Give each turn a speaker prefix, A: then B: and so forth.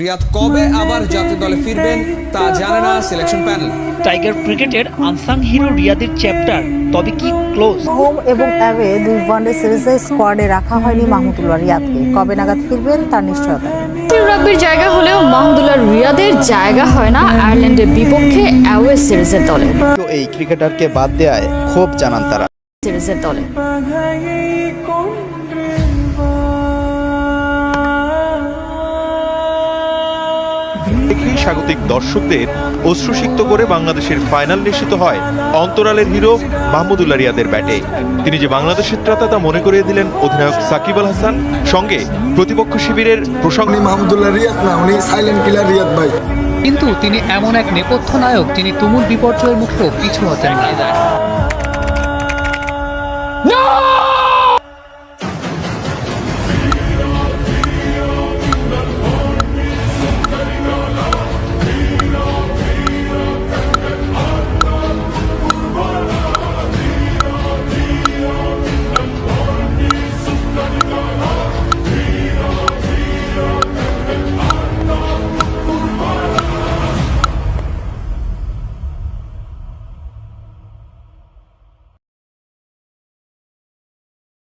A: রিয়াদ কবে আবার জাতীয় দলে ফিরবেন তা জানে না সিলেকশন প্যানেল।
B: টাইগার ক্রিকেটের আনসাং হিরো রিয়াদের চ্যাপ্টার তবে কি ক্লোজ?
C: হোম এবং অ্যাওয়ে দুই ওয়ানডে সিরিজে স্কোয়াডে রাখা হয়নি মাহমুদুল্লাহ রিয়াদকে। কবে নাগাদ ফিরবেন তার নিশ্চয়তা নেই।
D: রাব্বির জায়গা হলেও মাহমুদুল্লাহ রিয়াদের জায়গা হয় না আয়ারল্যান্ডের বিপক্ষে অ্যাওয়ে সিরিজের দলে।
E: এই ক্রিকেটারকে বাদ দেওয়ায় ক্ষোভ জানান তারা।
D: সিরিজের দলে
F: স্বাগতিক দর্শকদের অশ্রুসিক্ত করে বাংলাদেশের ফাইনাল নিশ্চিত হয় অন্তরালের হিরো মাহমুদুল্লাহ রিয়াদের ব্যাটে। তিনি যে বাংলাদেশের ত্রাতা তা মনে করিয়ে দিলেন অধিনায়ক সাকিব আল হাসান, সঙ্গে প্রতিপক্ষ শিবিরের প্রশংসা।
G: মাহমুদুল্লাহ রিয়াদ না, উনি সাইলেন্ট কিলার রিয়াদ ভাই।
H: কিন্তু তিনি এমন এক নেপথ্য নায়ক যিনি তুমুল বিপর্যয়ের মুখেও পিছু হতেন না।